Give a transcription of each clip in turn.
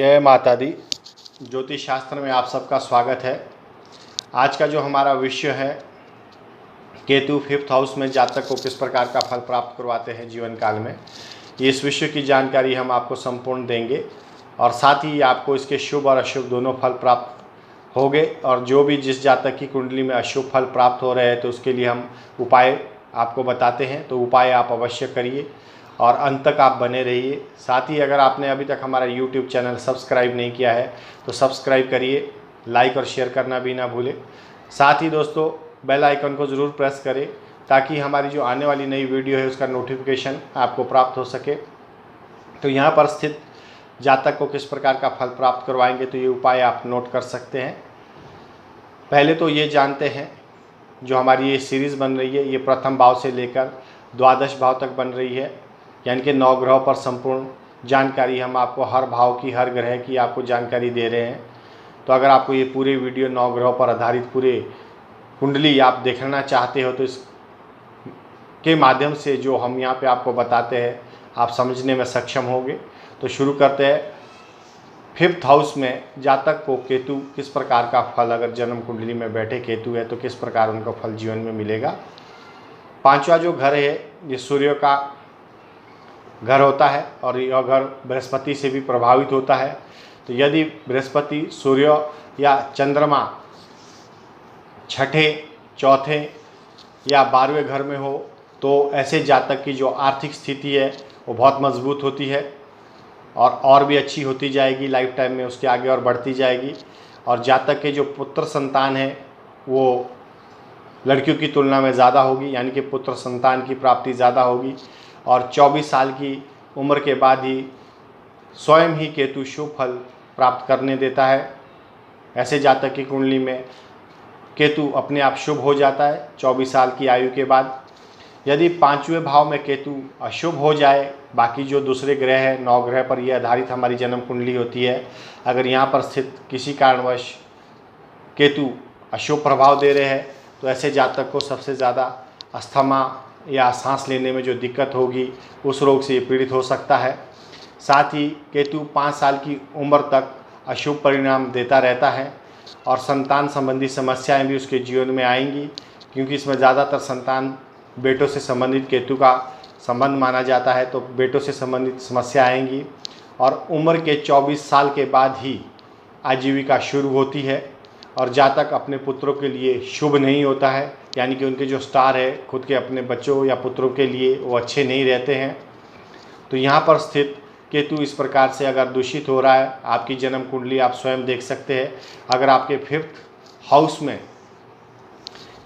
जय माता दी। ज्योतिष शास्त्र में आप सबका स्वागत है। आज का जो हमारा विषय है, केतु 5th हाउस में जातक को किस प्रकार का फल प्राप्त करवाते हैं जीवन काल में, इस विषय की जानकारी हम आपको संपूर्ण देंगे और साथ ही आपको इसके शुभ और अशुभ दोनों फल प्राप्त होंगे। और जो भी जिस जातक की कुंडली में अशुभ फल प्राप्त हो रहे हैं तो उसके लिए हम उपाय आपको बताते हैं, तो उपाय आप अवश्य करिए और अंत तक आप बने रहिए। साथ ही अगर आपने अभी तक हमारा YouTube चैनल सब्सक्राइब नहीं किया है तो सब्सक्राइब करिए, लाइक और शेयर करना भी ना भूलें। साथ ही दोस्तों बेल आइकन को ज़रूर प्रेस करें ताकि हमारी जो आने वाली नई वीडियो है उसका नोटिफिकेशन आपको प्राप्त हो सके। तो यहाँ पर स्थित जातक को किस प्रकार का फल प्राप्त करवाएंगे, तो ये उपाय आप नोट कर सकते हैं। पहले तो ये जानते हैं, जो हमारी ये सीरीज़ बन रही है ये प्रथम भाव से लेकर द्वादश भाव तक बन रही है, यानी कि 9 ग्रहों पर संपूर्ण जानकारी हम आपको हर भाव की, हर ग्रह की आपको जानकारी दे रहे हैं। तो अगर आपको ये पूरे वीडियो 9 ग्रहों पर आधारित पूरे कुंडली आप देखना चाहते हो तो इस के माध्यम से जो हम यहाँ पे आपको बताते हैं आप समझने में सक्षम होंगे। तो शुरू करते हैं। 5th हाउस में जातक को केतु किस प्रकार का फल, अगर जन्म कुंडली में बैठे केतु है तो किस प्रकार उनको फल जीवन में मिलेगा। 5वां जो घर है ये सूर्य का घर होता है और यह घर बृहस्पति से भी प्रभावित होता है। तो यदि बृहस्पति, सूर्य या चंद्रमा 6ठे, 4थे या 12वें घर में हो तो ऐसे जातक की जो आर्थिक स्थिति है वो बहुत मजबूत होती है और भी अच्छी होती जाएगी, लाइफ टाइम में उसके आगे और बढ़ती जाएगी। और जातक के जो पुत्र संतान है वो लड़कियों की तुलना में ज़्यादा होगी, यानी कि पुत्र संतान की प्राप्ति ज़्यादा होगी। और 24 साल की उम्र के बाद ही स्वयं ही केतु शुभ फल प्राप्त करने देता है। ऐसे जातक की कुंडली में केतु अपने आप शुभ हो जाता है 24 साल की आयु के बाद। यदि 5वें भाव में केतु अशुभ हो जाए, बाकी जो दूसरे ग्रह है 9 ग्रह पर यह आधारित हमारी जन्म कुंडली होती है, अगर यहाँ पर स्थित किसी कारणवश केतु अशुभ प्रभाव दे रहे हैं तो ऐसे जातक को सबसे ज़्यादा अस्थमा या सांस लेने में जो दिक्कत होगी उस रोग से पीड़ित हो सकता है। साथ ही केतु 5 साल की उम्र तक अशुभ परिणाम देता रहता है और संतान संबंधी समस्याएं भी उसके जीवन में आएंगी, क्योंकि इसमें ज़्यादातर संतान बेटों से संबंधित केतु का संबंध माना जाता है। तो बेटों से संबंधित समस्या आएंगी और उम्र के 24 साल के बाद ही आजीविका शुरू होती है और जातक अपने पुत्रों के लिए शुभ नहीं होता है, यानी कि उनके जो स्टार है खुद के अपने बच्चों या पुत्रों के लिए वो अच्छे नहीं रहते हैं। तो यहाँ पर स्थित केतु इस प्रकार से अगर दूषित हो रहा है, आपकी जन्म कुंडली आप स्वयं देख सकते हैं। अगर आपके 5th हाउस में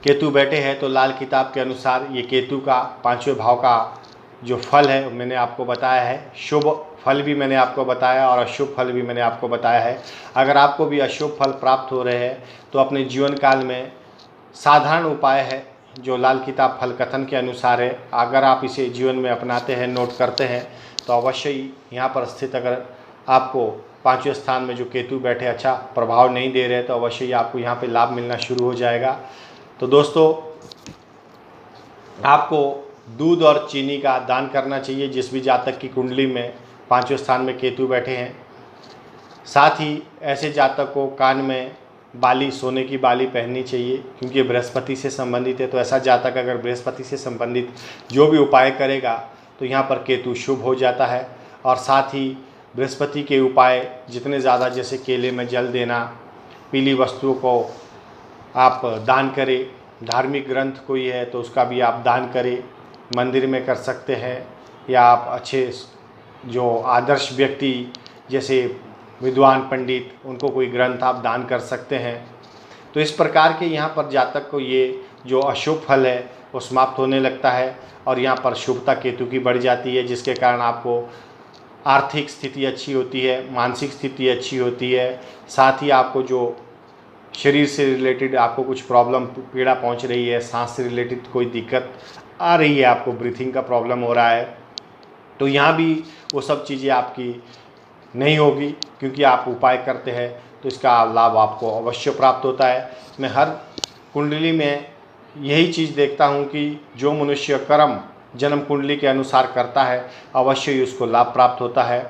केतु बैठे हैं तो लाल किताब के अनुसार ये केतु का 5वें भाव का जो फल है मैंने आपको बताया है। शुभ फल भी मैंने आपको बताया और अशुभ फल भी मैंने आपको बताया है। अगर आपको भी अशुभ फल प्राप्त हो रहे हैं तो अपने जीवन काल में साधारण उपाय है जो लाल किताब फल कथन के अनुसार है। अगर आप इसे जीवन में अपनाते हैं, नोट करते हैं, तो अवश्य ही यहाँ पर स्थित अगर आपको 5वें स्थान में जो केतु बैठे अच्छा प्रभाव नहीं दे रहे तो अवश्य ही आपको यहाँ पे लाभ मिलना शुरू हो जाएगा। तो दोस्तों आपको दूध और चीनी का दान करना चाहिए जिस भी जातक की कुंडली में 5वें स्थान में केतु बैठे हैं। साथ ही ऐसे जातक को कान में बाली, सोने की बाली पहननी चाहिए, क्योंकि बृहस्पति से संबंधित है। तो ऐसा जातक अगर बृहस्पति से संबंधित जो भी उपाय करेगा तो यहाँ पर केतु शुभ हो जाता है। और साथ ही बृहस्पति के उपाय जितने ज़्यादा, जैसे केले में जल देना, पीली वस्तुओं को आप दान करें, धार्मिक ग्रंथ कोई है तो उसका भी आप दान करें, मंदिर में कर सकते हैं, या आप अच्छे जो आदर्श व्यक्ति जैसे विद्वान पंडित उनको कोई ग्रंथ आप दान कर सकते हैं। तो इस प्रकार के यहाँ पर जातक को ये जो अशुभ फल है वो समाप्त होने लगता है और यहाँ पर शुभता केतु की बढ़ जाती है, जिसके कारण आपको आर्थिक स्थिति अच्छी होती है, मानसिक स्थिति अच्छी होती है। साथ ही आपको जो शरीर से रिलेटेड आपको कुछ प्रॉब्लम, पीड़ा पहुँच रही है, सांस से रिलेटेड कोई दिक्कत आ रही है, आपको ब्रीथिंग का प्रॉब्लम हो रहा है, तो यहाँ भी वो सब चीज़ें आपकी नहीं होगी, क्योंकि आप उपाय करते हैं तो इसका लाभ आपको अवश्य प्राप्त होता है। मैं हर कुंडली में यही चीज़ देखता हूँ कि जो मनुष्य कर्म जन्म कुंडली के अनुसार करता है अवश्य ही उसको लाभ प्राप्त होता है।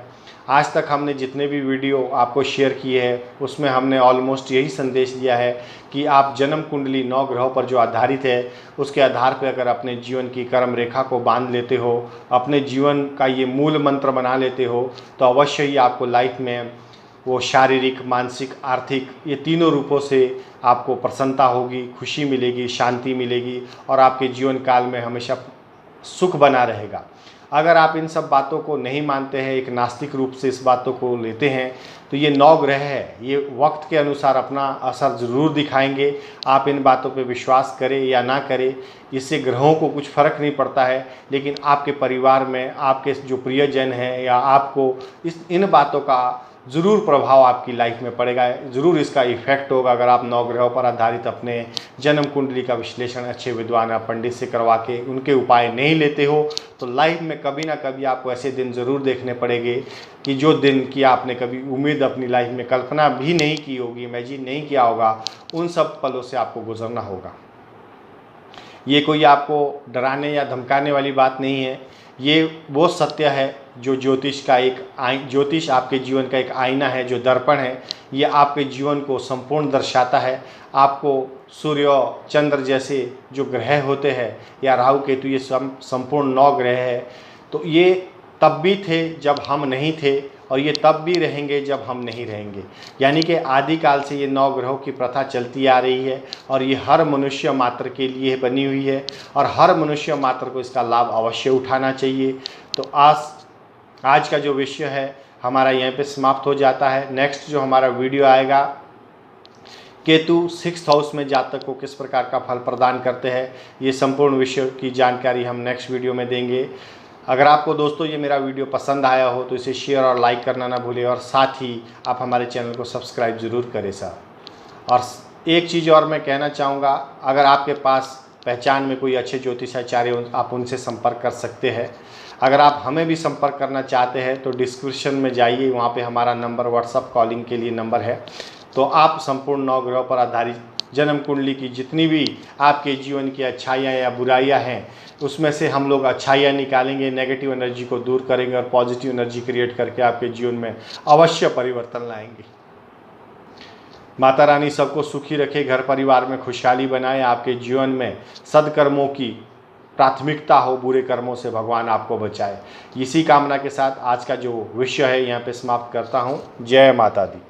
आज तक हमने जितने भी वीडियो आपको शेयर किए हैं उसमें हमने ऑलमोस्ट यही संदेश दिया है कि आप जन्म कुंडली 9 ग्रहों पर जो आधारित है उसके आधार पर अगर अपने जीवन की कर्म रेखा को बांध लेते हो, अपने जीवन का ये मूल मंत्र बना लेते हो, तो अवश्य ही आपको लाइफ में वो शारीरिक, मानसिक, आर्थिक ये तीनों रूपों से आपको प्रसन्नता होगी, खुशी मिलेगी, शांति मिलेगी और आपके जीवन काल में हमेशा सुख बना रहेगा। अगर आप इन सब बातों को नहीं मानते हैं, एक नास्तिक रूप से इस बातों को लेते हैं, तो ये 9 ग्रह है, ये वक्त के अनुसार अपना असर ज़रूर दिखाएंगे। आप इन बातों पे विश्वास करें या ना करें, इससे ग्रहों को कुछ फ़र्क नहीं पड़ता है, लेकिन आपके परिवार में आपके जो प्रियजन हैं या आपको इन बातों का ज़रूर प्रभाव आपकी लाइफ में पड़ेगा, ज़रूर इसका इफ़ेक्ट होगा। अगर आप 9 ग्रहों पर आधारित अपने जन्म कुंडली का विश्लेषण अच्छे विद्वान या पंडित से करवा के उनके उपाय नहीं लेते हो, तो लाइफ में कभी ना कभी आपको ऐसे दिन ज़रूर देखने पड़ेंगे कि जो दिन की आपने कभी उम्मीद अपनी लाइफ में कल्पना भी नहीं की होगी, इमेजिन नहीं किया होगा, उन सब पलों से आपको गुजरना होगा। ये कोई आपको डराने या धमकाने वाली बात नहीं है, ये वो सत्य है जो ज्योतिष आपके जीवन का एक आईना है, जो दर्पण है, ये आपके जीवन को संपूर्ण दर्शाता है। आपको सूर्य चंद्र जैसे जो ग्रह होते हैं या राहु केतु, ये संपूर्ण 9 ग्रह है, तो ये तब भी थे जब हम नहीं थे और ये तब भी रहेंगे जब हम नहीं रहेंगे। यानी कि आदिकाल से ये 9 ग्रहों की प्रथा चलती आ रही है और ये हर मनुष्य मात्र के लिए बनी हुई है और हर मनुष्य मात्र को इसका लाभ अवश्य उठाना चाहिए। तो आज का जो विषय है हमारा यहीं पे समाप्त हो जाता है। नेक्स्ट जो हमारा वीडियो आएगा, केतु 6th हाउस में जातक को किस प्रकार का फल प्रदान करते हैं, ये संपूर्ण विषय की जानकारी हम नेक्स्ट वीडियो में देंगे। अगर आपको दोस्तों ये मेरा वीडियो पसंद आया हो तो इसे शेयर और लाइक करना ना भूलें और साथ ही आप हमारे चैनल को सब्सक्राइब ज़रूर करें सर। और एक चीज़ और मैं कहना चाहूँगा, अगर आपके पास पहचान में कोई अच्छे ज्योतिषाचार्य हो आप उनसे संपर्क कर सकते हैं। अगर आप हमें भी संपर्क करना चाहते हैं तो डिस्क्रिप्शन में जाइए, वहाँ पे हमारा नंबर व्हाट्सअप कॉलिंग के लिए नंबर है। तो आप संपूर्ण 9 ग्रहों पर आधारित जन्म कुंडली की जितनी भी आपके जीवन की अच्छाइयाँ या बुराइयाँ हैं उसमें से हम लोग अच्छाइयाँ निकालेंगे, नेगेटिव एनर्जी को दूर करेंगे और पॉजिटिव एनर्जी क्रिएट करके आपके जीवन में अवश्य परिवर्तन लाएंगे। माता रानी सबको सुखी रखे, घर परिवार में खुशहाली बनाए, आपके जीवन में सद्कर्मों की प्राथमिकता हो, बुरे कर्मों से भगवान आपको बचाए। इसी कामना के साथ आज का जो विषय है यहाँ पे समाप्त करता हूँ। जय माता दी।